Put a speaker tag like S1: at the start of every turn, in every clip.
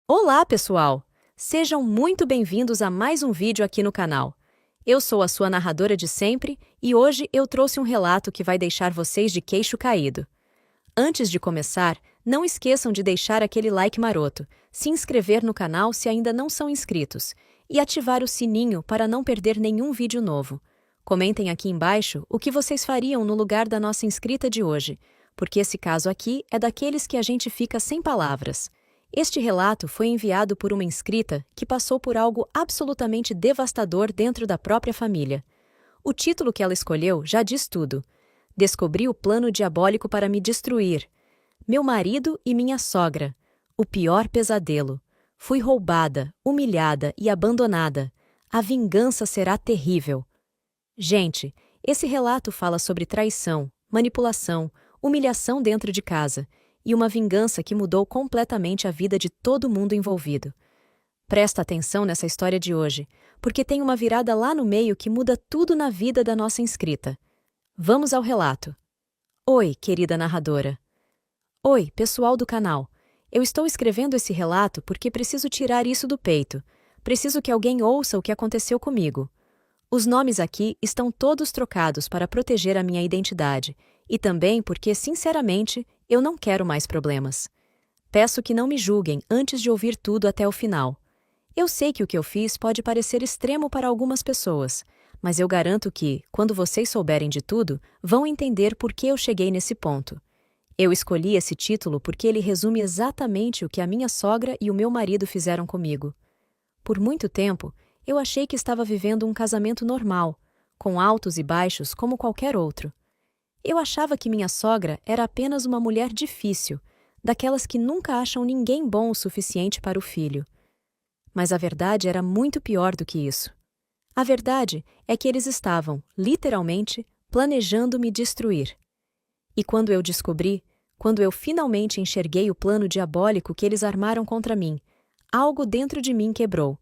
S1: Olá, pessoal! Sejam muito bem-vindos a mais um vídeo aqui no canal. Eu sou a sua narradora de sempre e hoje eu trouxe um relato que vai deixar vocês de queixo caído. Antes de começar, não esqueçam de deixar aquele like maroto, se inscrever no canal se ainda não são inscritos e ativar o sininho para não perder nenhum vídeo novo. Comentem aqui embaixo o que vocês fariam no lugar da nossa inscrita de hoje, porque esse caso aqui é daqueles que a gente fica sem palavras. Este relato foi enviado por uma inscrita que passou por algo absolutamente devastador dentro da própria família. O título que ela escolheu já diz tudo. Descobri o plano diabólico para me destruir. Meu marido e minha sogra. O pior pesadelo. Fui roubada, humilhada e abandonada. A vingança será terrível. Gente, esse relato fala sobre traição, manipulação, humilhação dentro de casa e uma vingança que mudou completamente a vida de todo mundo envolvido. Presta atenção nessa história de hoje, porque tem uma virada lá no meio que muda tudo na vida da nossa inscrita. Vamos ao relato. Oi, querida narradora. Oi, pessoal do canal. Eu estou escrevendo esse relato porque preciso tirar isso do peito. Preciso que alguém ouça o que aconteceu comigo. Os nomes aqui estão todos trocados para proteger a minha identidade, e também porque, sinceramente, eu não quero mais problemas. Peço que não me julguem antes de ouvir tudo até o final. Eu sei que o que eu fiz pode parecer extremo para algumas pessoas, mas eu garanto que, quando vocês souberem de tudo, vão entender por que eu cheguei nesse ponto. Eu escolhi esse título porque ele resume exatamente o que a minha sogra e o meu marido fizeram comigo. Por muito tempo, eu achei que estava vivendo um casamento normal, com altos e baixos como qualquer outro. Eu achava que minha sogra era apenas uma mulher difícil, daquelas que nunca acham ninguém bom o suficiente para o filho. Mas a verdade era muito pior do que isso. A verdade é que eles estavam, literalmente, planejando me destruir. E quando eu descobri, quando eu finalmente enxerguei o plano diabólico que eles armaram contra mim, algo dentro de mim quebrou.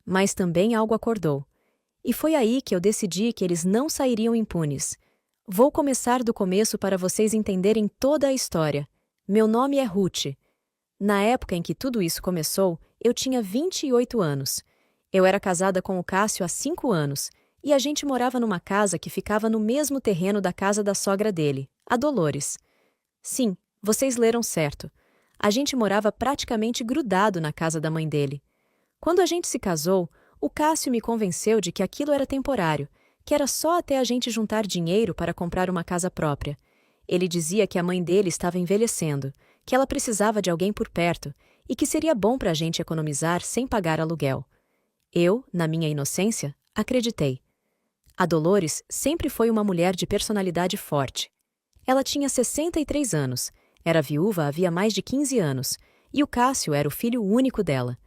S1: Mas também algo acordou. E foi aí que eu decidi que eles não sairiam impunes. Vou começar do começo para vocês entenderem toda a história. Meu nome é Ruth. Na época em que tudo isso começou, eu tinha 28 anos. Eu era casada com o Cássio há 5 anos, e a gente morava numa casa que ficava no mesmo terreno da casa da sogra dele, a Dolores. Sim, vocês leram certo. A gente morava praticamente grudado na casa da mãe dele. Quando a gente se casou, o Cássio me convenceu de que aquilo era temporário, que era só até a gente juntar dinheiro para comprar uma casa própria. Ele dizia que a mãe dele estava envelhecendo, que ela precisava de alguém por perto e que seria bom para a gente economizar sem pagar aluguel. Eu, na minha inocência, acreditei. A Dolores sempre foi uma mulher de personalidade forte. Ela tinha 63 anos, era viúva havia mais de 15 anos, e o Cássio era o filho único dela.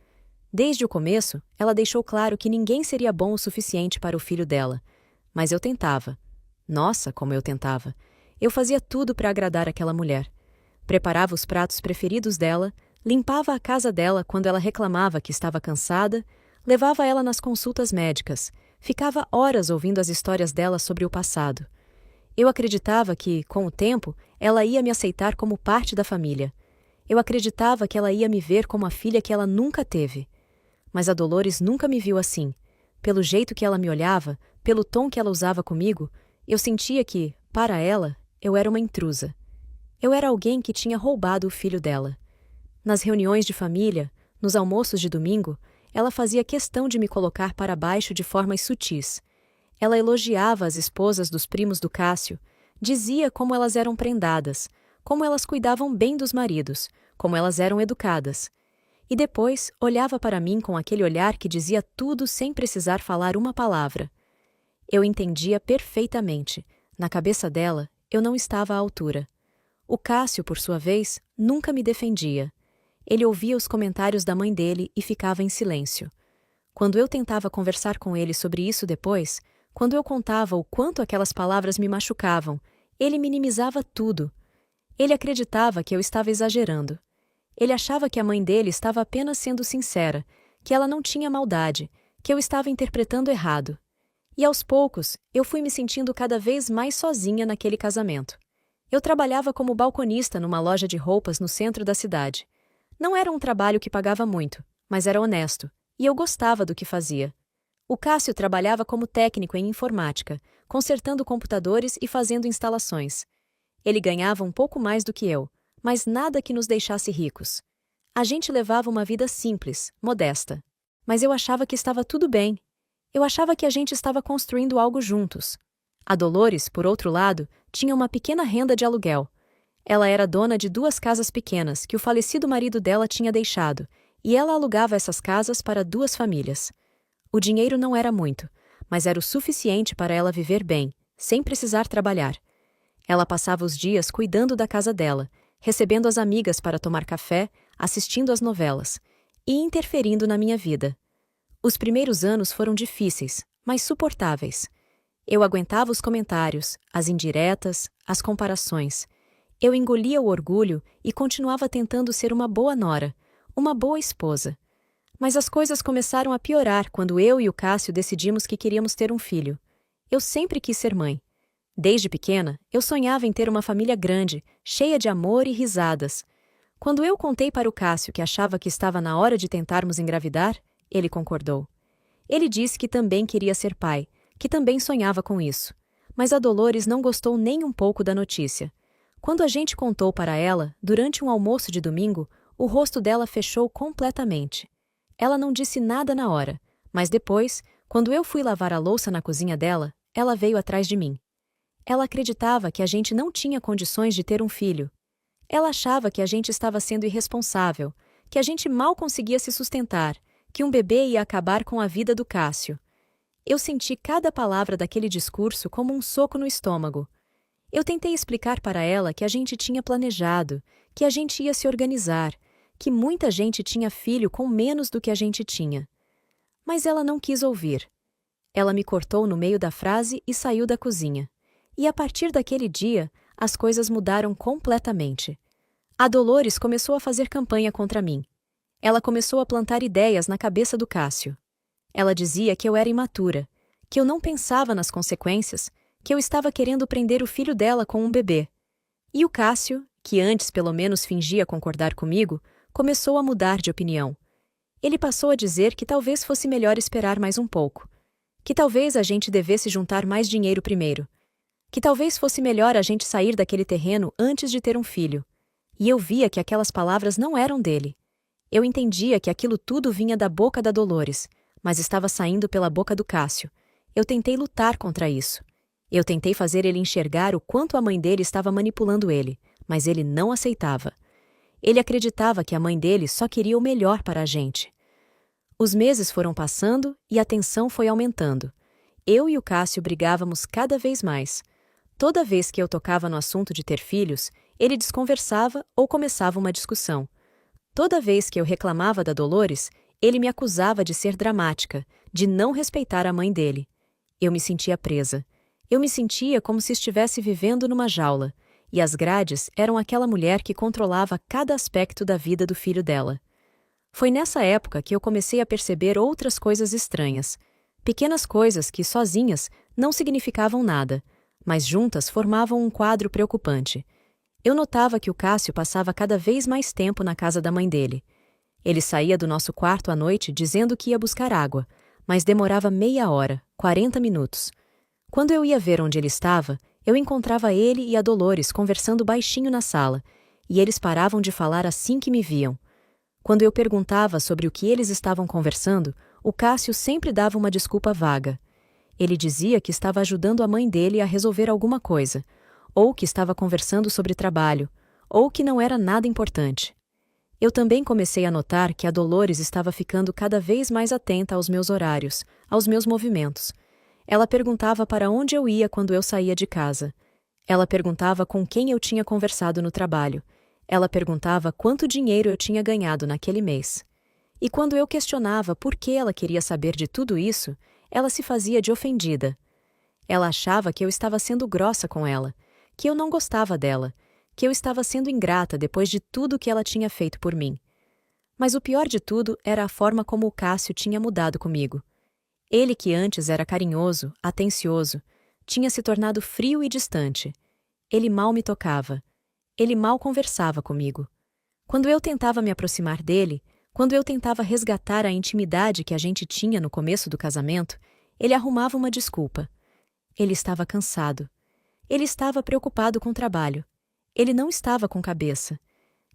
S1: Desde o começo, ela deixou claro que ninguém seria bom o suficiente para o filho dela. Mas eu tentava. Nossa, como eu tentava. Eu fazia tudo para agradar aquela mulher. Preparava os pratos preferidos dela, limpava a casa dela quando ela reclamava que estava cansada, levava ela nas consultas médicas, ficava horas ouvindo as histórias dela sobre o passado. Eu acreditava que, com o tempo, ela ia me aceitar como parte da família. Eu acreditava que ela ia me ver como a filha que ela nunca teve. Mas a Dolores nunca me viu assim. Pelo jeito que ela me olhava, pelo tom que ela usava comigo, eu sentia que, para ela, eu era uma intrusa. Eu era alguém que tinha roubado o filho dela. Nas reuniões de família, nos almoços de domingo, ela fazia questão de me colocar para baixo de formas sutis. Ela elogiava as esposas dos primos do Cássio, dizia como elas eram prendadas, como elas cuidavam bem dos maridos, como elas eram educadas. E depois olhava para mim com aquele olhar que dizia tudo sem precisar falar uma palavra. Eu entendia perfeitamente. Na cabeça dela, eu não estava à altura. O Cássio, por sua vez, nunca me defendia. Ele ouvia os comentários da mãe dele e ficava em silêncio. Quando eu tentava conversar com ele sobre isso depois, quando eu contava o quanto aquelas palavras me machucavam, ele minimizava tudo. Ele acreditava que eu estava exagerando. Ele achava que a mãe dele estava apenas sendo sincera, que ela não tinha maldade, que eu estava interpretando errado. E aos poucos, eu fui me sentindo cada vez mais sozinha naquele casamento. Eu trabalhava como balconista numa loja de roupas no centro da cidade. Não era um trabalho que pagava muito, mas era honesto, e eu gostava do que fazia. O Cássio trabalhava como técnico em informática, consertando computadores e fazendo instalações. Ele ganhava um pouco mais do que eu, mas nada que nos deixasse ricos. A gente levava uma vida simples, modesta. Mas eu achava que estava tudo bem. Eu achava que a gente estava construindo algo juntos. A Dolores, por outro lado, tinha uma pequena renda de aluguel. Ela era dona de 2 casas pequenas que o falecido marido dela tinha deixado, e ela alugava essas casas para 2 famílias. O dinheiro não era muito, mas era o suficiente para ela viver bem, sem precisar trabalhar. Ela passava os dias cuidando da casa dela, recebendo as amigas para tomar café, assistindo às novelas e interferindo na minha vida. Os primeiros anos foram difíceis, mas suportáveis. Eu aguentava os comentários, as indiretas, as comparações. Eu engolia o orgulho e continuava tentando ser uma boa nora, uma boa esposa. Mas as coisas começaram a piorar quando eu e o Cássio decidimos que queríamos ter um filho. Eu sempre quis ser mãe. Desde pequena, eu sonhava em ter uma família grande, cheia de amor e risadas. Quando eu contei para o Cássio que achava que estava na hora de tentarmos engravidar, ele concordou. Ele disse que também queria ser pai, que também sonhava com isso. Mas a Dolores não gostou nem um pouco da notícia. Quando a gente contou para ela, durante um almoço de domingo, o rosto dela fechou completamente. Ela não disse nada na hora, mas depois, quando eu fui lavar a louça na cozinha dela, ela veio atrás de mim. Ela acreditava que a gente não tinha condições de ter um filho. Ela achava que a gente estava sendo irresponsável, que a gente mal conseguia se sustentar, que um bebê ia acabar com a vida do Cássio. Eu senti cada palavra daquele discurso como um soco no estômago. Eu tentei explicar para ela que a gente tinha planejado, que a gente ia se organizar, que muita gente tinha filho com menos do que a gente tinha. Mas ela não quis ouvir. Ela me cortou no meio da frase e saiu da cozinha. E a partir daquele dia, as coisas mudaram completamente. A Dolores começou a fazer campanha contra mim. Ela começou a plantar ideias na cabeça do Cássio. Ela dizia que eu era imatura, que eu não pensava nas consequências, que eu estava querendo prender o filho dela com um bebê. E o Cássio, que antes pelo menos fingia concordar comigo, começou a mudar de opinião. Ele passou a dizer que talvez fosse melhor esperar mais um pouco, que talvez a gente devesse juntar mais dinheiro primeiro, que talvez fosse melhor a gente sair daquele terreno antes de ter um filho. E eu via que aquelas palavras não eram dele. Eu entendia que aquilo tudo vinha da boca da Dolores, mas estava saindo pela boca do Cássio. Eu tentei lutar contra isso. Eu tentei fazer ele enxergar o quanto a mãe dele estava manipulando ele, mas ele não aceitava. Ele acreditava que a mãe dele só queria o melhor para a gente. Os meses foram passando e a tensão foi aumentando. Eu e o Cássio brigávamos cada vez mais. Toda vez que eu tocava no assunto de ter filhos, ele desconversava ou começava uma discussão. Toda vez que eu reclamava da Dolores, ele me acusava de ser dramática, de não respeitar a mãe dele. Eu me sentia presa. Eu me sentia como se estivesse vivendo numa jaula, e as grades eram aquela mulher que controlava cada aspecto da vida do filho dela. Foi nessa época que eu comecei a perceber outras coisas estranhas, pequenas coisas que, sozinhas, não significavam nada, mas juntas formavam um quadro preocupante. Eu notava que o Cássio passava cada vez mais tempo na casa da mãe dele. Ele saía do nosso quarto à noite dizendo que ia buscar água, mas demorava meia hora, 40 minutos. Quando eu ia ver onde ele estava, eu encontrava ele e a Dolores conversando baixinho na sala, e eles paravam de falar assim que me viam. Quando eu perguntava sobre o que eles estavam conversando, o Cássio sempre dava uma desculpa vaga. Ele dizia que estava ajudando a mãe dele a resolver alguma coisa, ou que estava conversando sobre trabalho, ou que não era nada importante. Eu também comecei a notar que a Dolores estava ficando cada vez mais atenta aos meus horários, aos meus movimentos. Ela perguntava para onde eu ia quando eu saía de casa. Ela perguntava com quem eu tinha conversado no trabalho. Ela perguntava quanto dinheiro eu tinha ganhado naquele mês. E quando eu questionava por que ela queria saber de tudo isso, ela se fazia de ofendida. Ela achava que eu estava sendo grossa com ela, que eu não gostava dela, que eu estava sendo ingrata depois de tudo que ela tinha feito por mim. Mas o pior de tudo era a forma como o Cássio tinha mudado comigo. Ele, que antes era carinhoso, atencioso, tinha se tornado frio e distante. Ele mal me tocava. Ele mal conversava comigo. Quando eu tentava me aproximar dele, quando eu tentava resgatar a intimidade que a gente tinha no começo do casamento, ele arrumava uma desculpa. Ele estava cansado. Ele estava preocupado com o trabalho. Ele não estava com cabeça.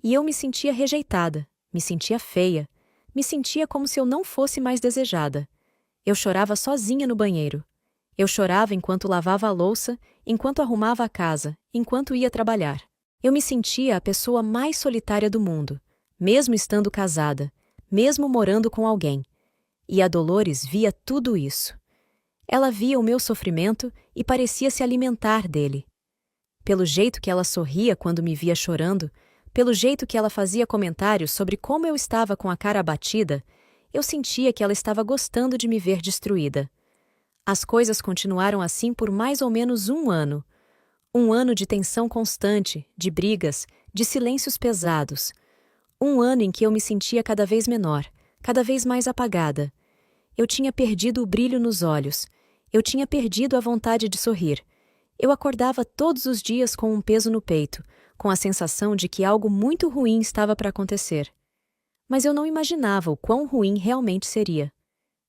S1: E eu me sentia rejeitada, me sentia feia, me sentia como se eu não fosse mais desejada. Eu chorava sozinha no banheiro. Eu chorava enquanto lavava a louça, enquanto arrumava a casa, enquanto ia trabalhar. Eu me sentia a pessoa mais solitária do mundo, mesmo estando casada, mesmo morando com alguém. E a Dolores via tudo isso. Ela via o meu sofrimento e parecia se alimentar dele. Pelo jeito que ela sorria quando me via chorando, pelo jeito que ela fazia comentários sobre como eu estava com a cara abatida, eu sentia que ela estava gostando de me ver destruída. As coisas continuaram assim por mais ou menos 1 ano. 1 ano de tensão constante, de brigas, de silêncios pesados. 1 ano em que eu me sentia cada vez menor, cada vez mais apagada. Eu tinha perdido o brilho nos olhos. Eu tinha perdido a vontade de sorrir. Eu acordava todos os dias com um peso no peito, com a sensação de que algo muito ruim estava para acontecer. Mas eu não imaginava o quão ruim realmente seria.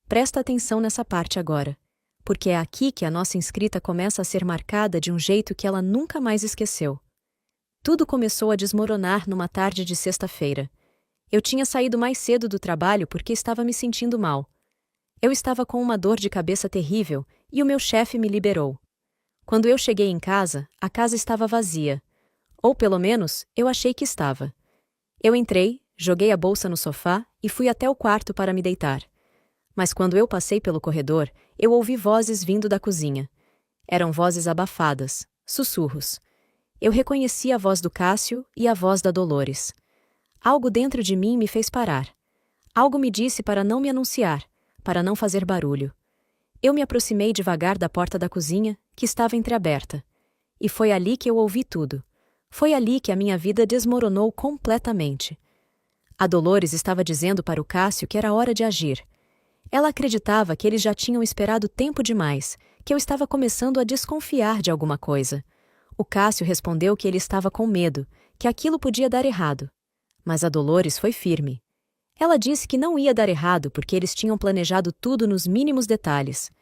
S1: Presta atenção nessa parte agora, porque é aqui que a nossa inscrita começa a ser marcada de um jeito que ela nunca mais esqueceu. Tudo começou a desmoronar numa tarde de sexta-feira. Eu tinha saído mais cedo do trabalho porque estava me sentindo mal. Eu estava com uma dor de cabeça terrível e o meu chefe me liberou. Quando eu cheguei em casa, a casa estava vazia. Ou pelo menos, eu achei que estava. Eu entrei, joguei a bolsa no sofá e fui até o quarto para me deitar. Mas quando eu passei pelo corredor, eu ouvi vozes vindo da cozinha. Eram vozes abafadas, sussurros. Eu reconheci a voz do Cássio e a voz da Dolores. Algo dentro de mim me fez parar. Algo me disse para não me anunciar, para não fazer barulho. Eu me aproximei devagar da porta da cozinha, que estava entreaberta. E foi ali que eu ouvi tudo. Foi ali que a minha vida desmoronou completamente. A Dolores estava dizendo para o Cássio que era hora de agir. Ela acreditava que eles já tinham esperado tempo demais, que eu estava começando a desconfiar de alguma coisa. O Cássio respondeu que ele estava com medo, que aquilo podia dar errado. Mas a Dolores foi firme. Ela disse que não ia dar errado porque eles tinham planejado tudo nos mínimos detalhes.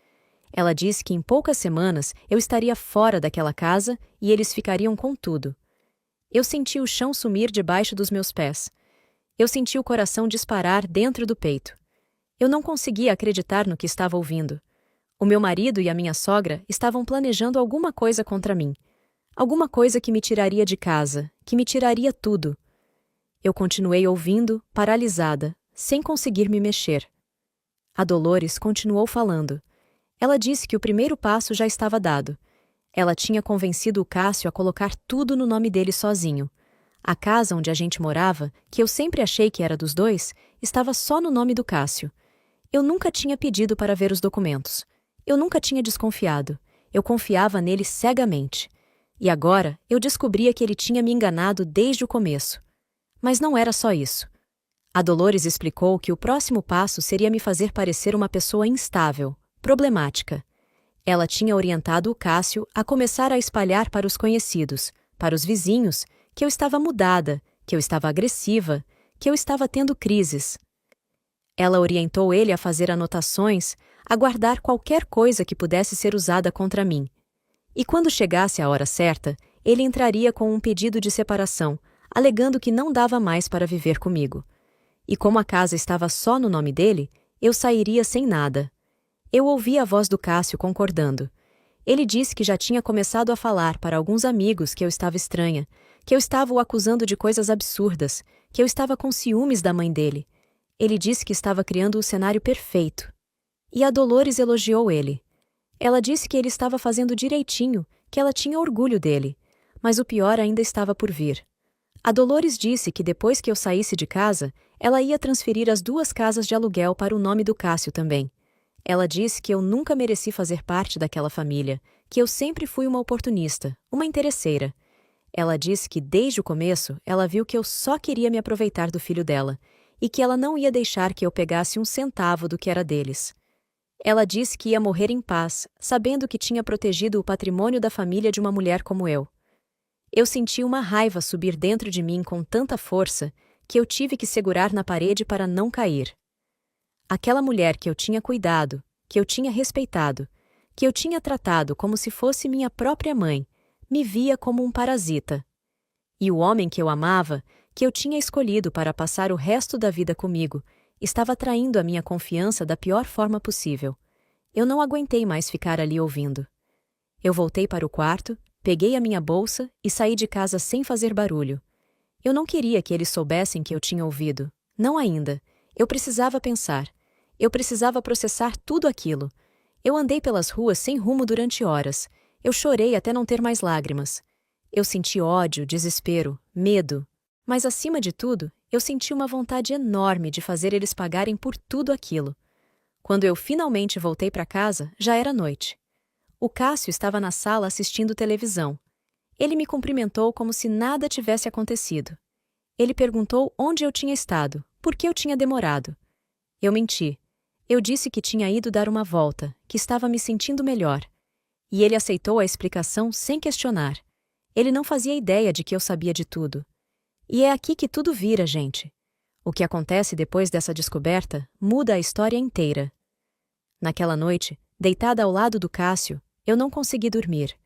S1: Ela disse que em poucas semanas eu estaria fora daquela casa e eles ficariam com tudo. Eu senti o chão sumir debaixo dos meus pés. Eu senti o coração disparar dentro do peito. Eu não conseguia acreditar no que estava ouvindo. O meu marido e a minha sogra estavam planejando alguma coisa contra mim. Alguma coisa que me tiraria de casa, que me tiraria tudo. Eu continuei ouvindo, paralisada, sem conseguir me mexer. A Dolores continuou falando. Ela disse que o primeiro passo já estava dado. Ela tinha convencido o Cássio a colocar tudo no nome dele sozinho. A casa onde a gente morava, que eu sempre achei que era dos dois, estava só no nome do Cássio. Eu nunca tinha pedido para ver os documentos. Eu nunca tinha desconfiado. Eu confiava nele cegamente. E agora eu descobria que ele tinha me enganado desde o começo. Mas não era só isso. A Dolores explicou que o próximo passo seria me fazer parecer uma pessoa instável, problemática. Ela tinha orientado o Cássio a começar a espalhar para os conhecidos, para os vizinhos, que eu estava mudada, que eu estava agressiva, que eu estava tendo crises. Ela orientou ele a fazer anotações, a guardar qualquer coisa que pudesse ser usada contra mim. E quando chegasse a hora certa, ele entraria com um pedido de separação, alegando que não dava mais para viver comigo. E como a casa estava só no nome dele, eu sairia sem nada. Eu ouvi a voz do Cássio concordando. Ele disse que já tinha começado a falar para alguns amigos que eu estava estranha, que eu estava o acusando de coisas absurdas, que eu estava com ciúmes da mãe dele. Ele disse que estava criando o cenário perfeito. E a Dolores elogiou ele. Ela disse que ele estava fazendo direitinho, que ela tinha orgulho dele, mas o pior ainda estava por vir. A Dolores disse que depois que eu saísse de casa, ela ia transferir as 2 casas de aluguel para o nome do Cássio também. Ela disse que eu nunca mereci fazer parte daquela família, que eu sempre fui uma oportunista, uma interesseira. Ela disse que desde o começo ela viu que eu só queria me aproveitar do filho dela, e que ela não ia deixar que eu pegasse um centavo do que era deles. Ela disse que ia morrer em paz, sabendo que tinha protegido o patrimônio da família de uma mulher como eu. Eu senti uma raiva subir dentro de mim com tanta força que eu tive que segurar na parede para não cair. Aquela mulher que eu tinha cuidado, que eu tinha respeitado, que eu tinha tratado como se fosse minha própria mãe, me via como um parasita. E o homem que eu amava, que eu tinha escolhido para passar o resto da vida comigo, estava traindo a minha confiança da pior forma possível. Eu não aguentei mais ficar ali ouvindo. Eu voltei para o quarto, peguei a minha bolsa e saí de casa sem fazer barulho. Eu não queria que eles soubessem que eu tinha ouvido. Não ainda. Eu precisava pensar. Eu precisava processar tudo aquilo. Eu andei pelas ruas sem rumo durante horas. Eu chorei até não ter mais lágrimas. Eu senti ódio, desespero, medo. Mas, acima de tudo, eu senti uma vontade enorme de fazer eles pagarem por tudo aquilo. Quando eu finalmente voltei para casa, já era noite. O Cássio estava na sala assistindo televisão. Ele me cumprimentou como se nada tivesse acontecido. Ele perguntou onde eu tinha estado, por que eu tinha demorado. Eu menti. Eu disse que tinha ido dar uma volta, que estava me sentindo melhor. E ele aceitou a explicação sem questionar. Ele não fazia ideia de que eu sabia de tudo. E é aqui que tudo vira, gente. O que acontece depois dessa descoberta muda a história inteira. Naquela noite, deitada ao lado do Cássio, eu não consegui dormir.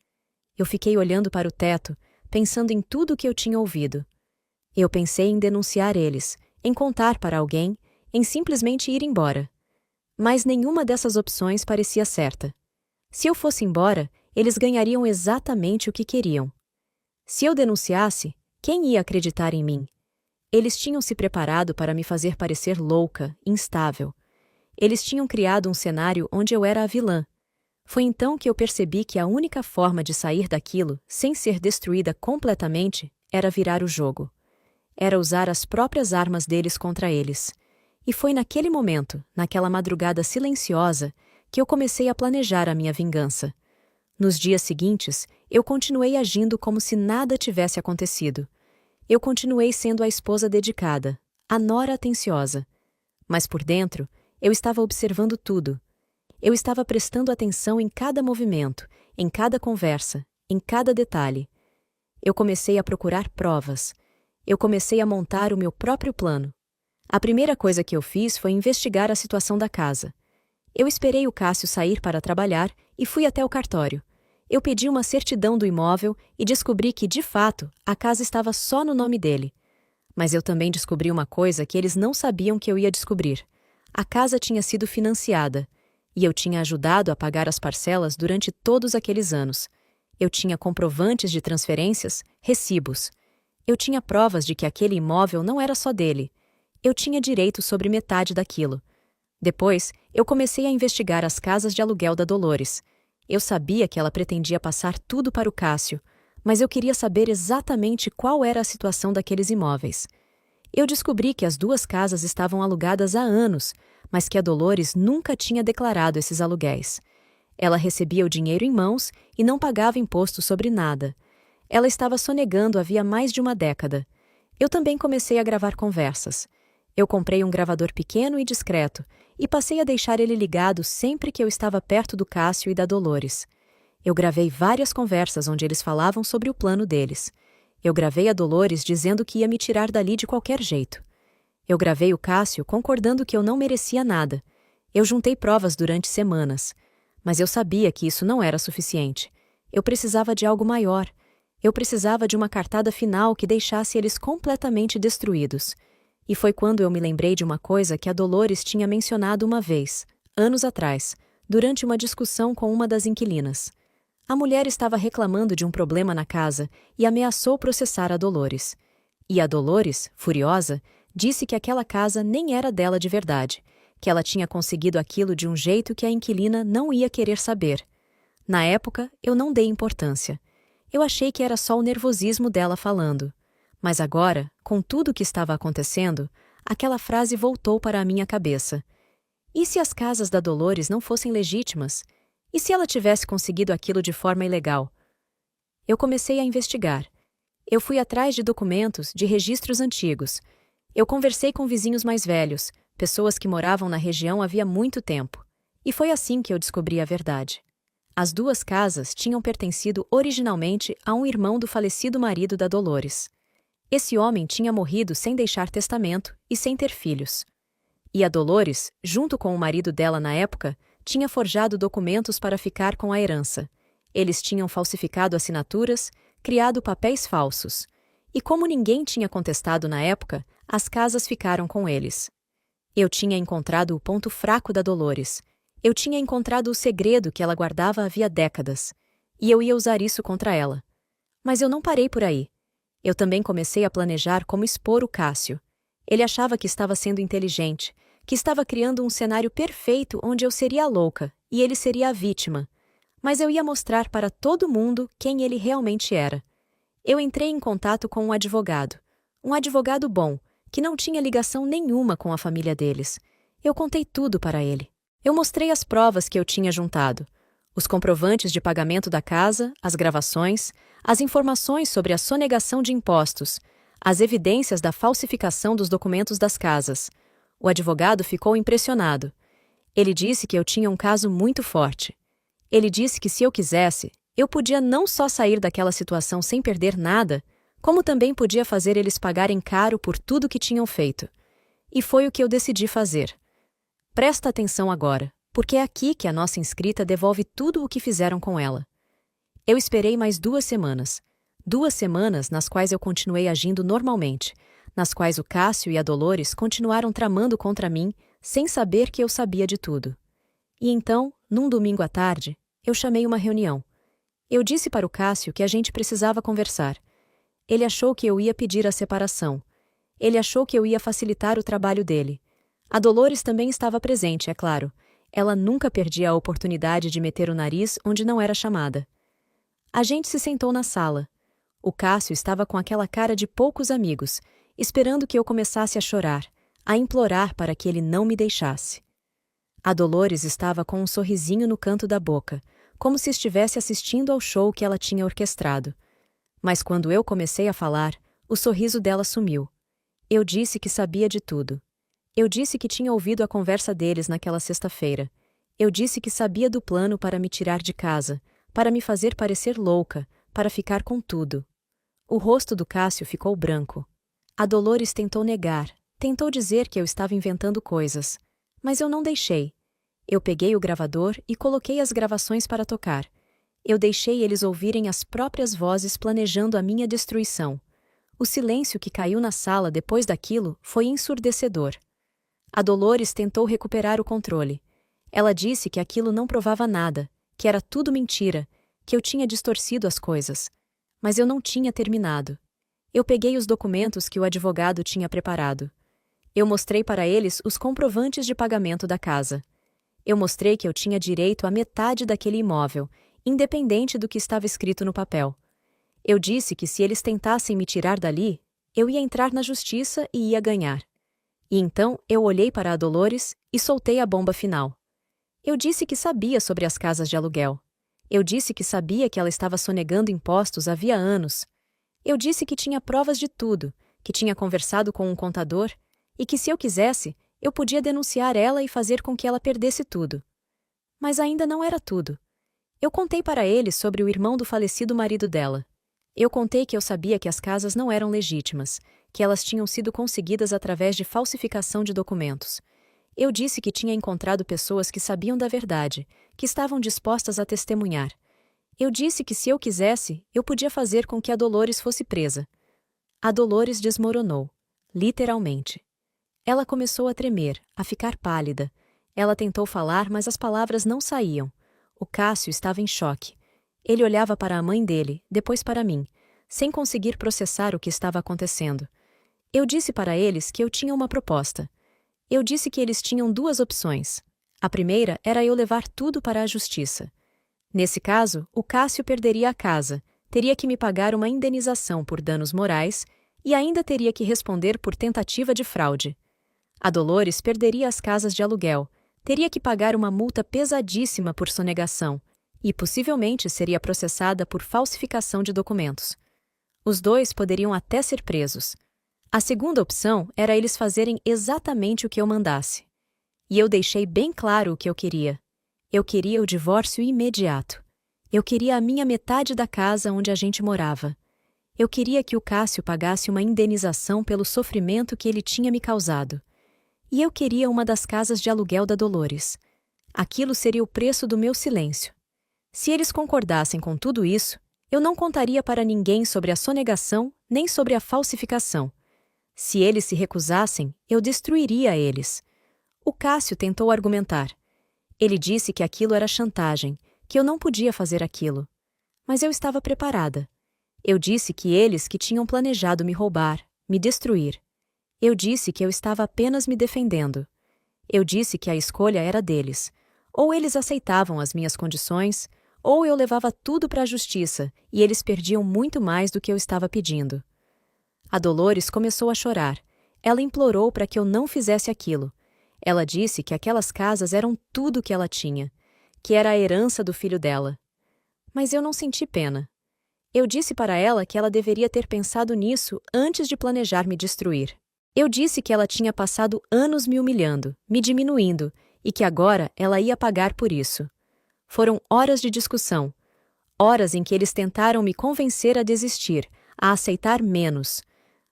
S1: Eu fiquei olhando para o teto, pensando em tudo o que eu tinha ouvido. Eu pensei em denunciar eles, em contar para alguém, em simplesmente ir embora. Mas nenhuma dessas opções parecia certa. Se eu fosse embora, eles ganhariam exatamente o que queriam. Se eu denunciasse, quem ia acreditar em mim? Eles tinham se preparado para me fazer parecer louca, instável. Eles tinham criado um cenário onde eu era a vilã. Foi então que eu percebi que a única forma de sair daquilo, sem ser destruída completamente, era virar o jogo. Era usar as próprias armas deles contra eles. E foi naquele momento, naquela madrugada silenciosa, que eu comecei a planejar a minha vingança. Nos dias seguintes, eu continuei agindo como se nada tivesse acontecido. Eu continuei sendo a esposa dedicada, a nora atenciosa. Mas por dentro, eu estava observando tudo. Eu estava prestando atenção em cada movimento, em cada conversa, em cada detalhe. Eu comecei a procurar provas. Eu comecei a montar o meu próprio plano. A primeira coisa que eu fiz foi investigar a situação da casa. Eu esperei o Cássio sair para trabalhar e fui até o cartório. Eu pedi uma certidão do imóvel e descobri que, de fato, a casa estava só no nome dele. Mas eu também descobri uma coisa que eles não sabiam que eu ia descobrir. A casa tinha sido financiada, e eu tinha ajudado a pagar as parcelas durante todos aqueles anos. Eu tinha comprovantes de transferências, recibos. Eu tinha provas de que aquele imóvel não era só dele. Eu tinha direito sobre metade daquilo. Depois, eu comecei a investigar as casas de aluguel da Dolores. Eu sabia que ela pretendia passar tudo para o Cássio, mas eu queria saber exatamente qual era a situação daqueles imóveis. Eu descobri que as duas casas estavam alugadas há anos, mas que a Dolores nunca tinha declarado esses aluguéis. Ela recebia o dinheiro em mãos e não pagava imposto sobre nada. Ela estava sonegando havia mais de uma década. Eu também comecei a gravar conversas. Eu comprei um gravador pequeno e discreto e passei a deixar ele ligado sempre que eu estava perto do Cássio e da Dolores. Eu gravei várias conversas onde eles falavam sobre o plano deles. Eu gravei a Dolores dizendo que ia me tirar dali de qualquer jeito. Eu gravei o Cássio concordando que eu não merecia nada. Eu juntei provas durante semanas. Mas eu sabia que isso não era suficiente. Eu precisava de algo maior. Eu precisava de uma cartada final que deixasse eles completamente destruídos. E foi quando eu me lembrei de uma coisa que a Dolores tinha mencionado uma vez, anos atrás, durante uma discussão com uma das inquilinas. A mulher estava reclamando de um problema na casa e ameaçou processar a Dolores. E a Dolores, furiosa, disse que aquela casa nem era dela de verdade, que ela tinha conseguido aquilo de um jeito que a inquilina não ia querer saber. Na época, eu não dei importância. Eu achei que era só o nervosismo dela falando. Mas agora, com tudo o que estava acontecendo, aquela frase voltou para a minha cabeça. E se as casas da Dolores não fossem legítimas? E se ela tivesse conseguido aquilo de forma ilegal? Eu comecei a investigar. Eu fui atrás de documentos, de registros antigos. Eu conversei com vizinhos mais velhos, pessoas que moravam na região havia muito tempo. E foi assim que eu descobri a verdade. As duas casas tinham pertencido originalmente a um irmão do falecido marido da Dolores. Esse homem tinha morrido sem deixar testamento e sem ter filhos. E a Dolores, junto com o marido dela na época, tinha forjado documentos para ficar com a herança. Eles tinham falsificado assinaturas, criado papéis falsos. E como ninguém tinha contestado na época, as casas ficaram com eles. Eu tinha encontrado o ponto fraco da Dolores. Eu tinha encontrado o segredo que ela guardava havia décadas. E eu ia usar isso contra ela. Mas eu não parei por aí. Eu também comecei a planejar como expor o Cássio. Ele achava que estava sendo inteligente, que estava criando um cenário perfeito onde eu seria a louca e ele seria a vítima. Mas eu ia mostrar para todo mundo quem ele realmente era. Eu entrei em contato com um advogado bom, que não tinha ligação nenhuma com a família deles. Eu contei tudo para ele. Eu mostrei as provas que eu tinha juntado, os comprovantes de pagamento da casa, as gravações, as informações sobre a sonegação de impostos, as evidências da falsificação dos documentos das casas. O advogado ficou impressionado. Ele disse que eu tinha um caso muito forte. Ele disse que se eu quisesse, eu podia não só sair daquela situação sem perder nada, como também podia fazer eles pagarem caro por tudo que tinham feito. E foi o que eu decidi fazer. Presta atenção agora, porque é aqui que a nossa inscrita devolve tudo o que fizeram com ela. Eu esperei mais 2 semanas. 2 semanas nas quais eu continuei agindo normalmente, nas quais o Cássio e a Dolores continuaram tramando contra mim, sem saber que eu sabia de tudo. E então, num domingo à tarde, eu chamei uma reunião. Eu disse para o Cássio que a gente precisava conversar. Ele achou que eu ia pedir a separação. Ele achou que eu ia facilitar o trabalho dele. A Dolores também estava presente, é claro. Ela nunca perdia a oportunidade de meter o nariz onde não era chamada. A gente se sentou na sala. O Cássio estava com aquela cara de poucos amigos, esperando que eu começasse a chorar, a implorar para que ele não me deixasse. A Dolores estava com um sorrisinho no canto da boca, como se estivesse assistindo ao show que ela tinha orquestrado. Mas quando eu comecei a falar, o sorriso dela sumiu. Eu disse que sabia de tudo. Eu disse que tinha ouvido a conversa deles naquela sexta-feira. Eu disse que sabia do plano para me tirar de casa, para me fazer parecer louca, para ficar com tudo. O rosto do Cássio ficou branco. A Dolores tentou negar, tentou dizer que eu estava inventando coisas. Mas eu não deixei. Eu peguei o gravador e coloquei as gravações para tocar. Eu deixei eles ouvirem as próprias vozes planejando a minha destruição. O silêncio que caiu na sala depois daquilo foi ensurdecedor. A Dolores tentou recuperar o controle. Ela disse que aquilo não provava nada, que era tudo mentira, que eu tinha distorcido as coisas. Mas eu não tinha terminado. Eu peguei os documentos que o advogado tinha preparado. Eu mostrei para eles os comprovantes de pagamento da casa. Eu mostrei que eu tinha direito à metade daquele imóvel, independente do que estava escrito no papel. Eu disse que se eles tentassem me tirar dali, eu ia entrar na justiça e ia ganhar. E então eu olhei para a Dolores e soltei a bomba final. Eu disse que sabia sobre as casas de aluguel. Eu disse que sabia que ela estava sonegando impostos havia anos. Eu disse que tinha provas de tudo, que tinha conversado com um contador e que se eu quisesse, eu podia denunciar ela e fazer com que ela perdesse tudo. Mas ainda não era tudo. Eu contei para eles sobre o irmão do falecido marido dela. Eu contei que eu sabia que as casas não eram legítimas, que elas tinham sido conseguidas através de falsificação de documentos. Eu disse que tinha encontrado pessoas que sabiam da verdade, que estavam dispostas a testemunhar. Eu disse que se eu quisesse, eu podia fazer com que a Dolores fosse presa. A Dolores desmoronou, literalmente. Ela começou a tremer, a ficar pálida. Ela tentou falar, mas as palavras não saíam. O Cássio estava em choque. Ele olhava para a mãe dele, depois para mim, sem conseguir processar o que estava acontecendo. Eu disse para eles que eu tinha uma proposta. Eu disse que eles tinham 2 opções. A primeira era eu levar tudo para a justiça. Nesse caso, o Cássio perderia a casa, teria que me pagar uma indenização por danos morais e ainda teria que responder por tentativa de fraude. A Dolores perderia as casas de aluguel, teria que pagar uma multa pesadíssima por sonegação e possivelmente seria processada por falsificação de documentos. Os 2 poderiam até ser presos. A segunda opção era eles fazerem exatamente o que eu mandasse. E eu deixei bem claro o que eu queria. Eu queria o divórcio imediato. Eu queria a minha metade da casa onde a gente morava. Eu queria que o Cássio pagasse uma indenização pelo sofrimento que ele tinha me causado. E eu queria uma das casas de aluguel da Dolores. Aquilo seria o preço do meu silêncio. Se eles concordassem com tudo isso, eu não contaria para ninguém sobre a sonegação nem sobre a falsificação. Se eles se recusassem, eu destruiria eles. O Cássio tentou argumentar. Ele disse que aquilo era chantagem, que eu não podia fazer aquilo. Mas eu estava preparada. Eu disse que eles que tinham planejado me roubar, me destruir. Eu disse que eu estava apenas me defendendo. Eu disse que a escolha era deles. Ou eles aceitavam as minhas condições, ou eu levava tudo para a justiça e eles perdiam muito mais do que eu estava pedindo. A Dolores começou a chorar. Ela implorou para que eu não fizesse aquilo. Ela disse que aquelas casas eram tudo que ela tinha, que era a herança do filho dela. Mas eu não senti pena. Eu disse para ela que ela deveria ter pensado nisso antes de planejar me destruir. Eu disse que ela tinha passado anos me humilhando, me diminuindo, e que agora ela ia pagar por isso. Foram horas de discussão, horas em que eles tentaram me convencer a desistir, a aceitar menos.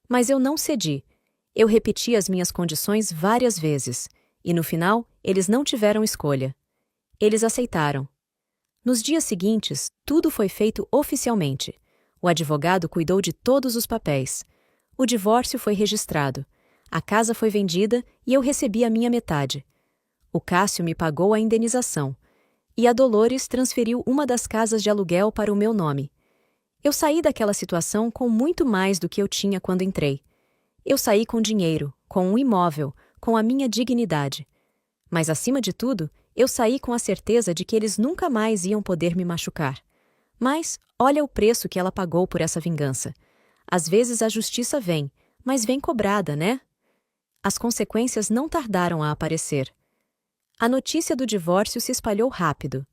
S1: Mas eu não cedi. Eu repeti as minhas condições várias vezes, e no final eles não tiveram escolha. Eles aceitaram. Nos dias seguintes, tudo foi feito oficialmente. O advogado cuidou de todos os papéis. O divórcio foi registrado. A casa foi vendida e eu recebi a minha metade. O Cássio me pagou a indenização. E a Dolores transferiu uma das casas de aluguel para o meu nome. Eu saí daquela situação com muito mais do que eu tinha quando entrei. Eu saí com dinheiro, com um imóvel, com a minha dignidade. Mas, acima de tudo, eu saí com a certeza de que eles nunca mais iam poder me machucar. Mas, olha o preço que ela pagou por essa vingança. Às vezes a justiça vem, mas vem cobrada, né? As consequências não tardaram a aparecer. A notícia do divórcio se espalhou rápido.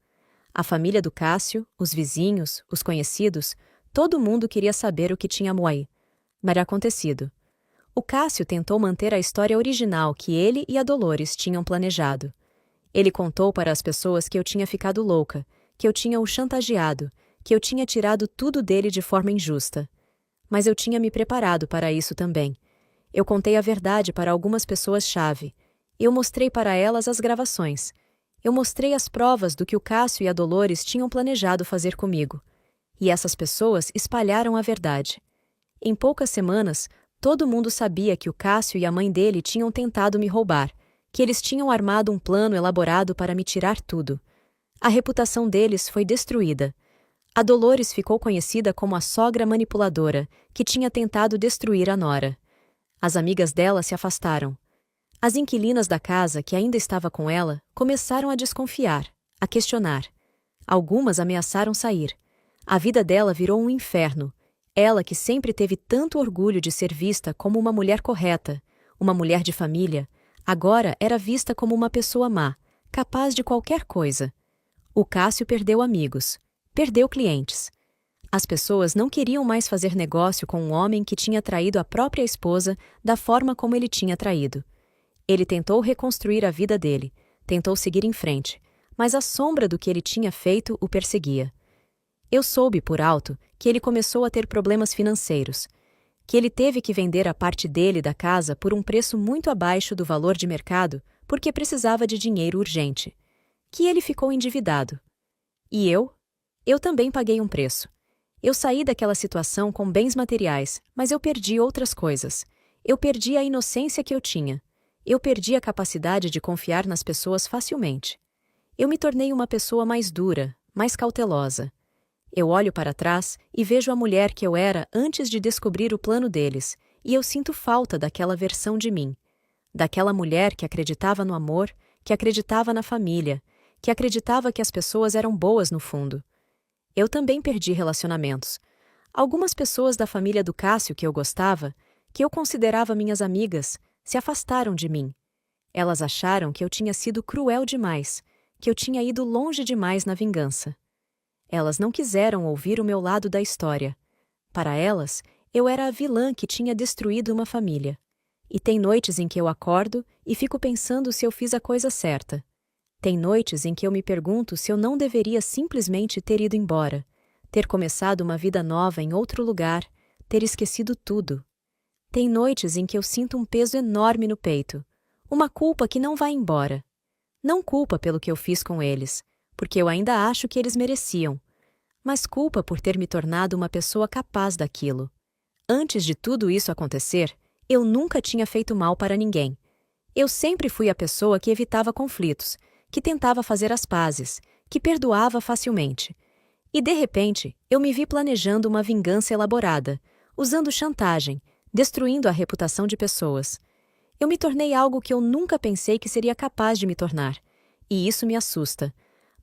S1: A família do Cássio, os vizinhos, os conhecidos, todo mundo queria saber o que tinha acontecido. O Cássio tentou manter a história original que ele e a Dolores tinham planejado. Ele contou para as pessoas que eu tinha ficado louca, que eu tinha o chantageado, que eu tinha tirado tudo dele de forma injusta. Mas eu tinha me preparado para isso também. Eu contei a verdade para algumas pessoas-chave. Eu mostrei para elas as gravações. Eu mostrei as provas do que o Cássio e a Dolores tinham planejado fazer comigo. E essas pessoas espalharam a verdade. Em poucas semanas, todo mundo sabia que o Cássio e a mãe dele tinham tentado me roubar, que eles tinham armado um plano elaborado para me tirar tudo. A reputação deles foi destruída. A Dolores ficou conhecida como a sogra manipuladora, que tinha tentado destruir a nora. As amigas dela se afastaram. As inquilinas da casa, que ainda estava com ela, começaram a desconfiar, a questionar. Algumas ameaçaram sair. A vida dela virou um inferno. Ela, que sempre teve tanto orgulho de ser vista como uma mulher correta, uma mulher de família, agora era vista como uma pessoa má, capaz de qualquer coisa. O Cássio perdeu amigos, perdeu clientes. As pessoas não queriam mais fazer negócio com um homem que tinha traído a própria esposa da forma como ele tinha traído. Ele tentou reconstruir a vida dele, tentou seguir em frente, mas a sombra do que ele tinha feito o perseguia. Eu soube, por alto, que ele começou a ter problemas financeiros, que ele teve que vender a parte dele da casa por um preço muito abaixo do valor de mercado porque precisava de dinheiro urgente, que ele ficou endividado. E eu também paguei um preço. Eu saí daquela situação com bens materiais, mas eu perdi outras coisas. Eu perdi a inocência que eu tinha. Eu perdi a capacidade de confiar nas pessoas facilmente. Eu me tornei uma pessoa mais dura, mais cautelosa. Eu olho para trás e vejo a mulher que eu era antes de descobrir o plano deles, e eu sinto falta daquela versão de mim. Daquela mulher que acreditava no amor, que acreditava na família, que acreditava que as pessoas eram boas no fundo. Eu também perdi relacionamentos. Algumas pessoas da família do Cássio que eu gostava, que eu considerava minhas amigas, se afastaram de mim. Elas acharam que eu tinha sido cruel demais, que eu tinha ido longe demais na vingança. Elas não quiseram ouvir o meu lado da história. Para elas, eu era a vilã que tinha destruído uma família. E tem noites em que eu acordo e fico pensando se eu fiz a coisa certa. Tem noites em que eu me pergunto se eu não deveria simplesmente ter ido embora, ter começado uma vida nova em outro lugar, ter esquecido tudo. Tem noites em que eu sinto um peso enorme no peito, uma culpa que não vai embora. Não culpa pelo que eu fiz com eles, porque eu ainda acho que eles mereciam, mas culpa por ter me tornado uma pessoa capaz daquilo. Antes de tudo isso acontecer, eu nunca tinha feito mal para ninguém. Eu sempre fui a pessoa que evitava conflitos, que tentava fazer as pazes, que perdoava facilmente. E de repente, eu me vi planejando uma vingança elaborada, usando chantagem, destruindo a reputação de pessoas. Eu me tornei algo que eu nunca pensei que seria capaz de me tornar, e isso me assusta.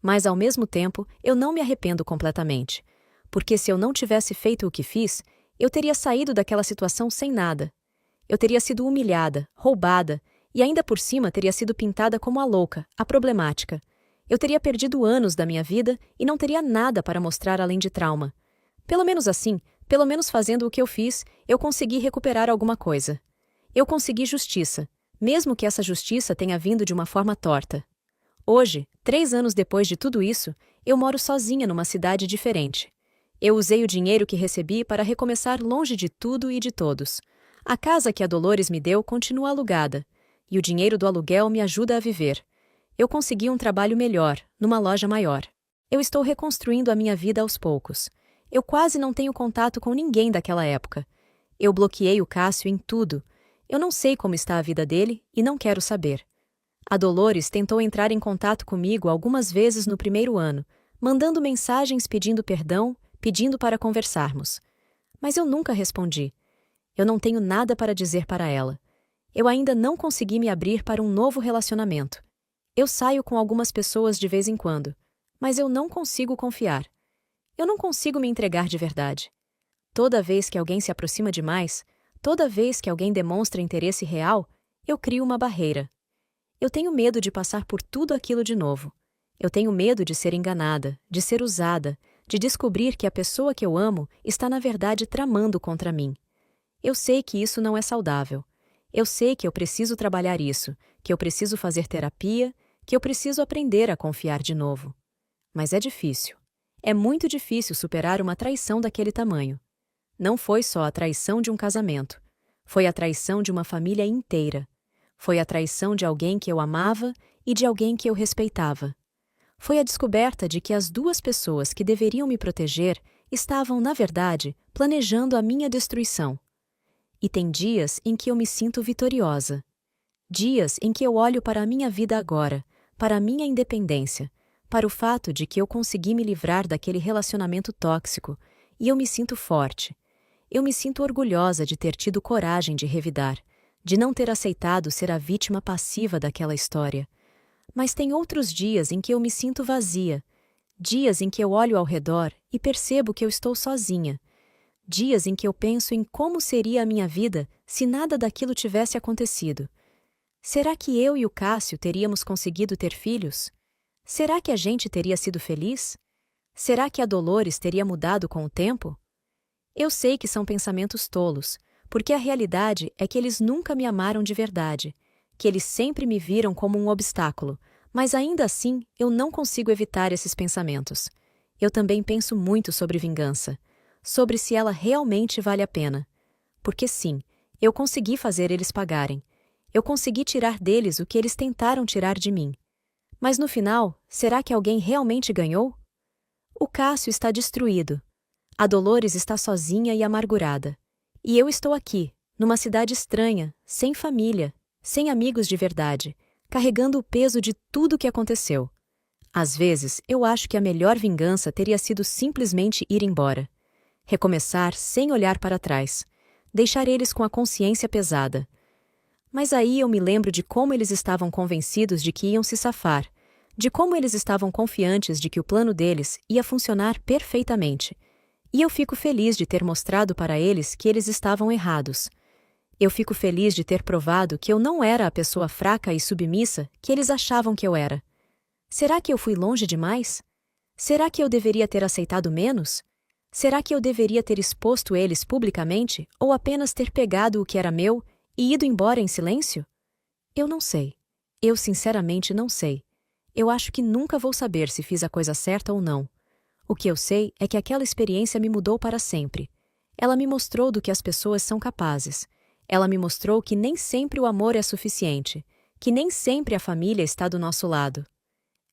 S1: Mas, ao mesmo tempo, eu não me arrependo completamente, porque se eu não tivesse feito o que fiz, eu teria saído daquela situação sem nada. Eu teria sido humilhada, roubada, e ainda por cima teria sido pintada como a louca, a problemática. Eu teria perdido anos da minha vida e não teria nada para mostrar além de trauma. Pelo menos assim, pelo menos fazendo o que eu fiz, eu consegui recuperar alguma coisa. Eu consegui justiça, mesmo que essa justiça tenha vindo de uma forma torta. Hoje, 3 anos depois de tudo isso, eu moro sozinha numa cidade diferente. Eu usei o dinheiro que recebi para recomeçar longe de tudo e de todos. A casa que a Dolores me deu continua alugada, e o dinheiro do aluguel me ajuda a viver. Eu consegui um trabalho melhor, numa loja maior. Eu estou reconstruindo a minha vida aos poucos. Eu quase não tenho contato com ninguém daquela época. Eu bloqueei o Cássio em tudo. Eu não sei como está a vida dele e não quero saber. A Dolores tentou entrar em contato comigo algumas vezes no primeiro ano, mandando mensagens pedindo perdão, pedindo para conversarmos. Mas eu nunca respondi. Eu não tenho nada para dizer para ela. Eu ainda não consegui me abrir para um novo relacionamento. Eu saio com algumas pessoas de vez em quando, mas eu não consigo confiar. Eu não consigo me entregar de verdade. Toda vez que alguém se aproxima demais, toda vez que alguém demonstra interesse real, eu crio uma barreira. Eu tenho medo de passar por tudo aquilo de novo. Eu tenho medo de ser enganada, de ser usada, de descobrir que a pessoa que eu amo está na verdade tramando contra mim. Eu sei que isso não é saudável. Eu sei que eu preciso trabalhar isso, que eu preciso fazer terapia, que eu preciso aprender a confiar de novo. Mas é difícil. É muito difícil superar uma traição daquele tamanho. Não foi só a traição de um casamento. Foi a traição de uma família inteira. Foi a traição de alguém que eu amava e de alguém que eu respeitava. Foi a descoberta de que as duas pessoas que deveriam me proteger estavam, na verdade, planejando a minha destruição. E tem dias em que eu me sinto vitoriosa. Dias em que eu olho para a minha vida agora, para a minha independência, para o fato de que eu consegui me livrar daquele relacionamento tóxico, e eu me sinto forte. Eu me sinto orgulhosa de ter tido coragem de revidar, de não ter aceitado ser a vítima passiva daquela história. Mas tem outros dias em que eu me sinto vazia, dias em que eu olho ao redor e percebo que eu estou sozinha, dias em que eu penso em como seria a minha vida se nada daquilo tivesse acontecido. Será que eu e o Cássio teríamos conseguido ter filhos? Será que a gente teria sido feliz? Será que a Dolores teria mudado com o tempo? Eu sei que são pensamentos tolos, porque a realidade é que eles nunca me amaram de verdade, que eles sempre me viram como um obstáculo, mas ainda assim eu não consigo evitar esses pensamentos. Eu também penso muito sobre vingança, sobre se ela realmente vale a pena. Porque sim, eu consegui fazer eles pagarem. Eu consegui tirar deles o que eles tentaram tirar de mim. Mas no final, será que alguém realmente ganhou? O Cássio está destruído. A Dolores está sozinha e amargurada. E eu estou aqui, numa cidade estranha, sem família, sem amigos de verdade, carregando o peso de tudo o que aconteceu. Às vezes, eu acho que a melhor vingança teria sido simplesmente ir embora. Recomeçar sem olhar para trás. Deixar eles com a consciência pesada. Mas aí eu me lembro de como eles estavam convencidos de que iam se safar, de como eles estavam confiantes de que o plano deles ia funcionar perfeitamente. E eu fico feliz de ter mostrado para eles que eles estavam errados. Eu fico feliz de ter provado que eu não era a pessoa fraca e submissa que eles achavam que eu era. Será que eu fui longe demais? Será que eu deveria ter aceitado menos? Será que eu deveria ter exposto eles publicamente ou apenas ter pegado o que era meu e ido embora em silêncio? Eu não sei. Eu sinceramente não sei. Eu acho que nunca vou saber se fiz a coisa certa ou não. O que eu sei é que aquela experiência me mudou para sempre. Ela me mostrou do que as pessoas são capazes. Ela me mostrou que nem sempre o amor é suficiente, que nem sempre a família está do nosso lado.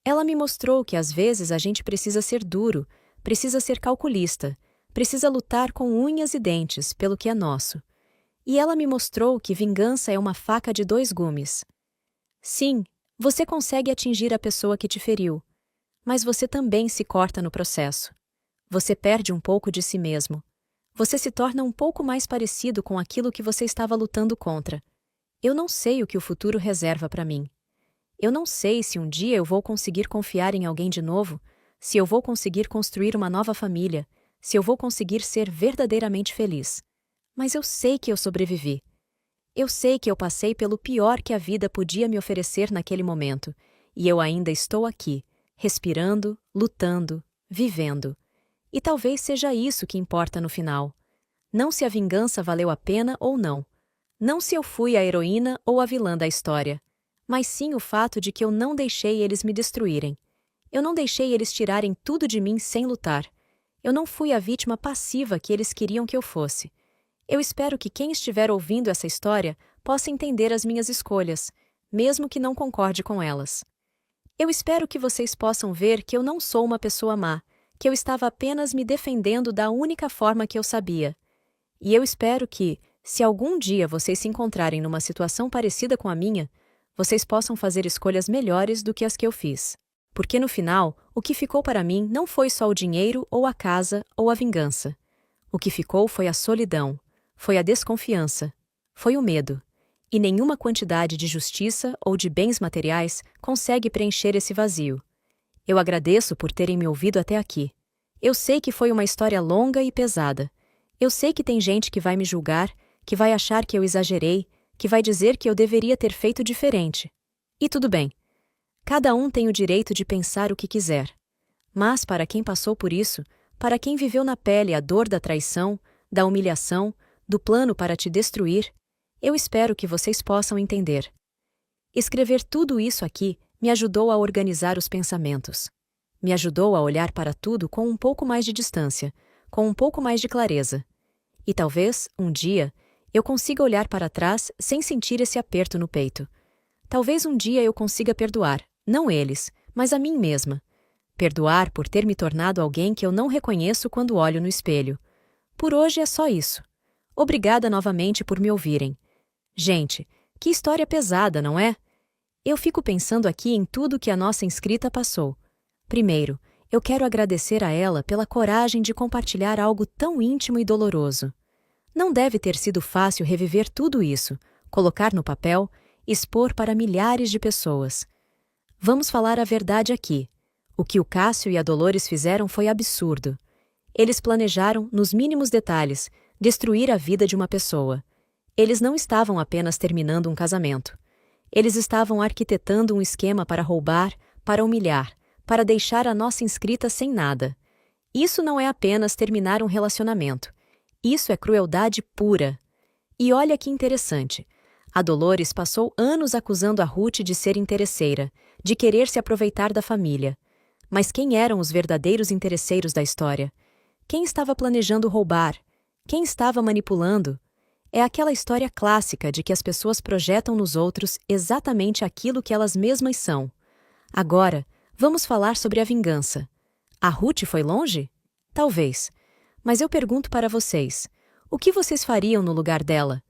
S1: Ela me mostrou que às vezes a gente precisa ser duro, precisa ser calculista, precisa lutar com unhas e dentes pelo que é nosso. E ela me mostrou que vingança é uma faca de dois gumes. Sim, você consegue atingir a pessoa que te feriu, mas você também se corta no processo. Você perde um pouco de si mesmo. Você se torna um pouco mais parecido com aquilo que você estava lutando contra. Eu não sei o que o futuro reserva para mim. Eu não sei se um dia eu vou conseguir confiar em alguém de novo, se eu vou conseguir construir uma nova família, se eu vou conseguir ser verdadeiramente feliz. Mas eu sei que eu sobrevivi. Eu sei que eu passei pelo pior que a vida podia me oferecer naquele momento, e eu ainda estou aqui, respirando, lutando, vivendo. E talvez seja isso que importa no final. Não se a vingança valeu a pena ou não. Não se eu fui a heroína ou a vilã da história. Mas sim o fato de que eu não deixei eles me destruírem. Eu não deixei eles tirarem tudo de mim sem lutar. Eu não fui a vítima passiva que eles queriam que eu fosse. Eu espero que quem estiver ouvindo essa história possa entender as minhas escolhas, mesmo que não concorde com elas. Eu espero que vocês possam ver que eu não sou uma pessoa má, que eu estava apenas me defendendo da única forma que eu sabia. E eu espero que, se algum dia vocês se encontrarem numa situação parecida com a minha, vocês possam fazer escolhas melhores do que as que eu fiz. Porque no final, o que ficou para mim não foi só o dinheiro ou a casa ou a vingança. O que ficou foi a solidão, foi a desconfiança, foi o medo. E nenhuma quantidade de justiça ou de bens materiais consegue preencher esse vazio. Eu agradeço por terem me ouvido até aqui. Eu sei que foi uma história longa e pesada. Eu sei que tem gente que vai me julgar, que vai achar que eu exagerei, que vai dizer que eu deveria ter feito diferente. E tudo bem. Cada um tem o direito de pensar o que quiser. Mas para quem passou por isso, para quem viveu na pele a dor da traição, da humilhação, do plano para te destruir, eu espero que vocês possam entender. Escrever tudo isso aqui me ajudou a organizar os pensamentos. Me ajudou a olhar para tudo com um pouco mais de distância, com um pouco mais de clareza. E talvez, um dia, eu consiga olhar para trás sem sentir esse aperto no peito. Talvez um dia eu consiga perdoar, não eles, mas a mim mesma. Perdoar por ter me tornado alguém que eu não reconheço quando olho no espelho. Por hoje é só isso. Obrigada novamente por me ouvirem. Gente, que história pesada, não é? Eu fico pensando aqui em tudo que a nossa inscrita passou. Primeiro, eu quero agradecer a ela pela coragem de compartilhar algo tão íntimo e doloroso. Não deve ter sido fácil reviver tudo isso, colocar no papel, expor para milhares de pessoas. Vamos falar a verdade aqui. O que o Cássio e a Dolores fizeram foi absurdo. Eles planejaram, nos mínimos detalhes, destruir a vida de uma pessoa. Eles não estavam apenas terminando um casamento. Eles estavam arquitetando um esquema para roubar, para humilhar, para deixar a nossa inscrita sem nada. Isso não é apenas terminar um relacionamento. Isso é crueldade pura. E olha que interessante. A Dolores passou anos acusando a Ruth de ser interesseira, de querer se aproveitar da família. Mas quem eram os verdadeiros interesseiros da história? Quem estava planejando roubar? Quem estava manipulando? É aquela história clássica de que as pessoas projetam nos outros exatamente aquilo que elas mesmas são. Agora, vamos falar sobre a vingança. A Ruth foi longe? Talvez. Mas eu pergunto para vocês, o que vocês fariam no lugar dela?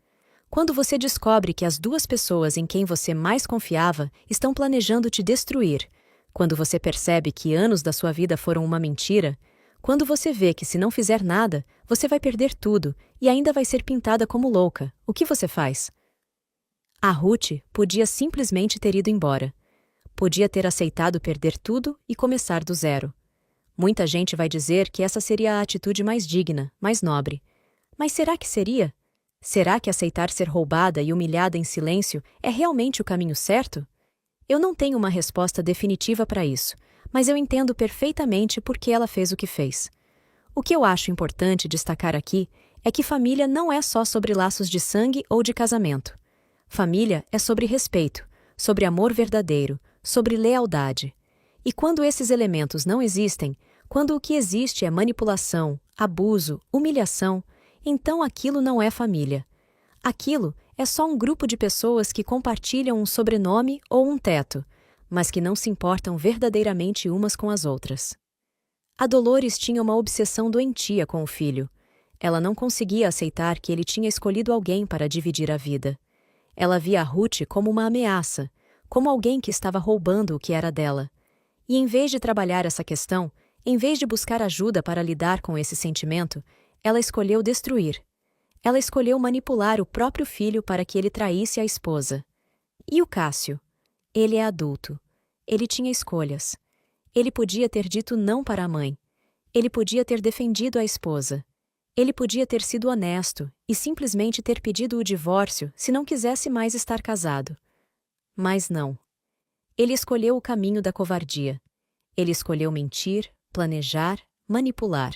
S1: Quando você descobre que as duas pessoas em quem você mais confiava estão planejando te destruir, quando você percebe que anos da sua vida foram uma mentira, quando você vê que se não fizer nada, você vai perder tudo e ainda vai ser pintada como louca, o que você faz? A Ruth podia simplesmente ter ido embora. Podia ter aceitado perder tudo e começar do zero. Muita gente vai dizer que essa seria a atitude mais digna, mais nobre. Mas será que seria? Será que aceitar ser roubada e humilhada em silêncio é realmente o caminho certo? Eu não tenho uma resposta definitiva para isso, mas eu entendo perfeitamente por que ela fez o que fez. O que eu acho importante destacar aqui é que família não é só sobre laços de sangue ou de casamento. Família é sobre respeito, sobre amor verdadeiro, sobre lealdade. E quando esses elementos não existem, quando o que existe é manipulação, abuso, humilhação, então aquilo não é família. Aquilo é só um grupo de pessoas que compartilham um sobrenome ou um teto, mas que não se importam verdadeiramente umas com as outras. A Dolores tinha uma obsessão doentia com o filho. Ela não conseguia aceitar que ele tinha escolhido alguém para dividir a vida. Ela via a Ruth como uma ameaça, como alguém que estava roubando o que era dela. E em vez de trabalhar essa questão, em vez de buscar ajuda para lidar com esse sentimento, ela escolheu destruir. Ela escolheu manipular o próprio filho para que ele traísse a esposa. E o Cássio? Ele é adulto. Ele tinha escolhas. Ele podia ter dito não para a mãe. Ele podia ter defendido a esposa. Ele podia ter sido honesto e simplesmente ter pedido o divórcio se não quisesse mais estar casado. Mas não. Ele escolheu o caminho da covardia. Ele escolheu mentir, planejar, manipular.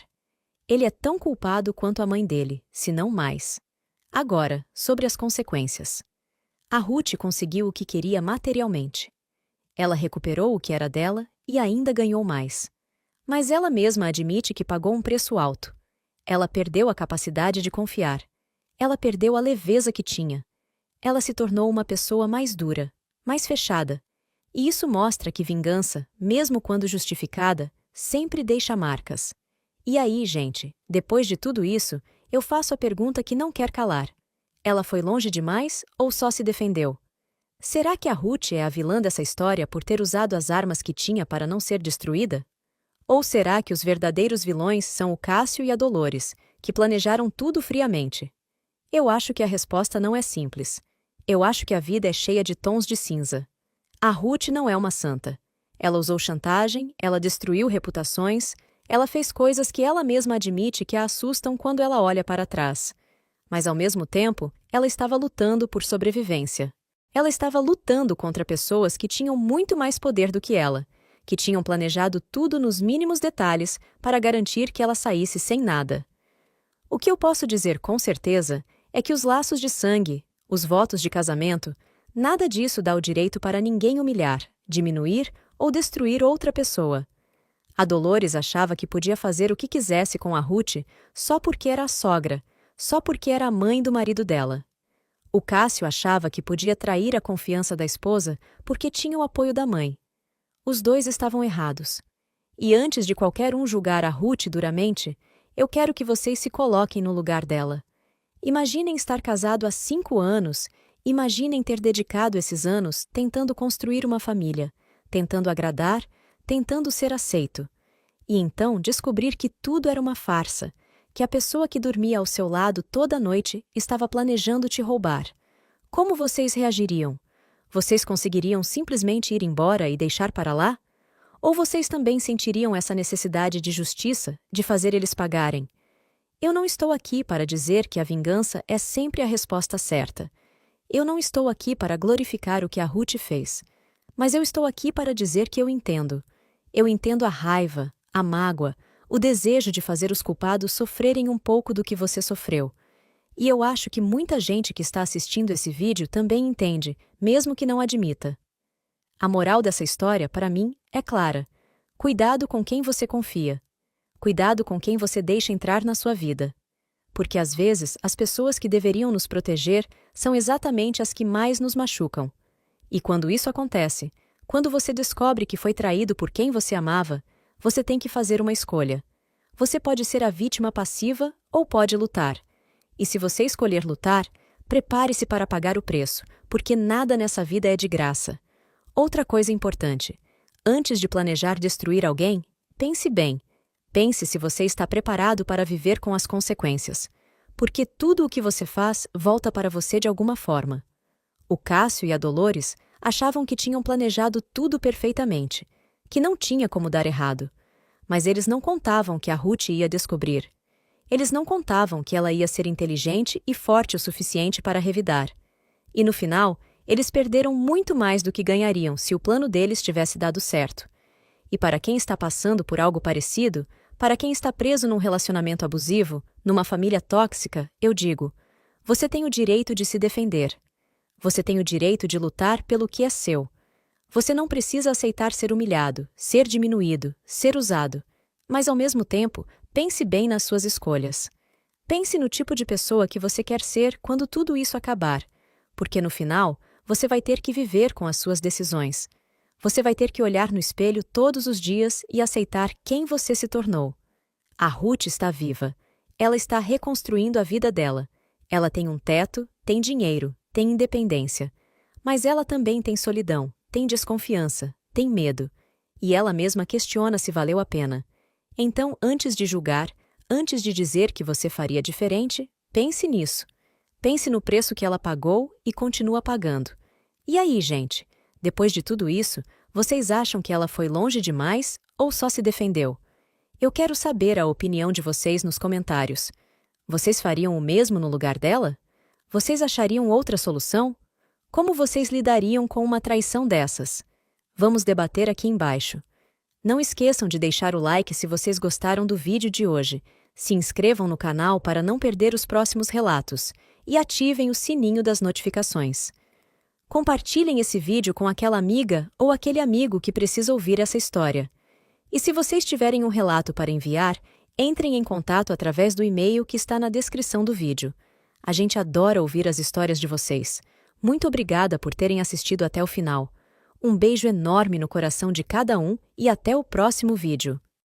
S1: Ele é tão culpado quanto a mãe dele, se não mais. Agora, sobre as consequências. A Ruth conseguiu o que queria materialmente. Ela recuperou o que era dela e ainda ganhou mais. Mas ela mesma admite que pagou um preço alto. Ela perdeu a capacidade de confiar. Ela perdeu a leveza que tinha. Ela se tornou uma pessoa mais dura, mais fechada. E isso mostra que vingança, mesmo quando justificada, sempre deixa marcas. E aí, gente, depois de tudo isso, eu faço a pergunta que não quer calar. Ela foi longe demais ou só se defendeu? Será que a Ruth é a vilã dessa história por ter usado as armas que tinha para não ser destruída? Ou será que os verdadeiros vilões são o Cássio e a Dolores, que planejaram tudo friamente? Eu acho que a resposta não é simples. Eu acho que a vida é cheia de tons de cinza. A Ruth não é uma santa. Ela usou chantagem, ela destruiu reputações, ela fez coisas que ela mesma admite que a assustam quando ela olha para trás. Mas ao mesmo tempo, ela estava lutando por sobrevivência. Ela estava lutando contra pessoas que tinham muito mais poder do que ela, que tinham planejado tudo nos mínimos detalhes para garantir que ela saísse sem nada. O que eu posso dizer com certeza é que os laços de sangue, os votos de casamento, nada disso dá o direito para ninguém humilhar, diminuir ou destruir outra pessoa. A Dolores achava que podia fazer o que quisesse com a Ruth só porque era a sogra, só porque era a mãe do marido dela. O Cássio achava que podia trair a confiança da esposa porque tinha o apoio da mãe. Os dois estavam errados. E antes de qualquer um julgar a Ruth duramente, eu quero que vocês se coloquem no lugar dela. Imaginem estar casado há 5 anos, imaginem ter dedicado esses anos tentando construir uma família, tentando agradar, tentando ser aceito. E então descobrir que tudo era uma farsa, que a pessoa que dormia ao seu lado toda noite estava planejando te roubar. Como vocês reagiriam? Vocês conseguiriam simplesmente ir embora e deixar para lá? Ou vocês também sentiriam essa necessidade de justiça, de fazer eles pagarem? Eu não estou aqui para dizer que a vingança é sempre a resposta certa. Eu não estou aqui para glorificar o que a Ruth fez. Mas eu estou aqui para dizer que eu entendo. Eu entendo a raiva, a mágoa, o desejo de fazer os culpados sofrerem um pouco do que você sofreu. E eu acho que muita gente que está assistindo esse vídeo também entende, mesmo que não admita. A moral dessa história, para mim, é clara. Cuidado com quem você confia. Cuidado com quem você deixa entrar na sua vida. Porque às vezes as pessoas que deveriam nos proteger são exatamente as que mais nos machucam. E quando isso acontece, quando você descobre que foi traído por quem você amava, você tem que fazer uma escolha. Você pode ser a vítima passiva ou pode lutar. E se você escolher lutar, prepare-se para pagar o preço, porque nada nessa vida é de graça. Outra coisa importante: antes de planejar destruir alguém, pense bem. Pense se você está preparado para viver com as consequências. Porque tudo o que você faz volta para você de alguma forma. O Cássio e a Dolores achavam que tinham planejado tudo perfeitamente, que não tinha como dar errado. Mas eles não contavam que a Ruth ia descobrir. Eles não contavam que ela ia ser inteligente e forte o suficiente para revidar. E no final, eles perderam muito mais do que ganhariam se o plano deles tivesse dado certo. E para quem está passando por algo parecido, para quem está preso num relacionamento abusivo, numa família tóxica, eu digo: você tem o direito de se defender. Você tem o direito de lutar pelo que é seu. Você não precisa aceitar ser humilhado, ser diminuído, ser usado. Mas ao mesmo tempo, pense bem nas suas escolhas. Pense no tipo de pessoa que você quer ser quando tudo isso acabar, porque no final, você vai ter que viver com as suas decisões. Você vai ter que olhar no espelho todos os dias e aceitar quem você se tornou. A Ruth está viva. Ela está reconstruindo a vida dela. Ela tem um teto, tem dinheiro, tem independência. Mas ela também tem solidão, tem desconfiança, tem medo. E ela mesma questiona se valeu a pena. Então, antes de julgar, antes de dizer que você faria diferente, pense nisso. Pense no preço que ela pagou e continua pagando. E aí, gente? Depois de tudo isso, vocês acham que ela foi longe demais ou só se defendeu? Eu quero saber a opinião de vocês nos comentários. Vocês fariam o mesmo no lugar dela? Vocês achariam outra solução? Como vocês lidariam com uma traição dessas? Vamos debater aqui embaixo. Não esqueçam de deixar o like se vocês gostaram do vídeo de hoje. Se inscrevam no canal para não perder os próximos relatos e ativem o sininho das notificações. Compartilhem esse vídeo com aquela amiga ou aquele amigo que precisa ouvir essa história. E se vocês tiverem um relato para enviar, entrem em contato através do e-mail que está na descrição do vídeo. A gente adora ouvir as histórias de vocês. Muito obrigada por terem assistido até o final. Um beijo enorme no coração de cada um e até o próximo vídeo.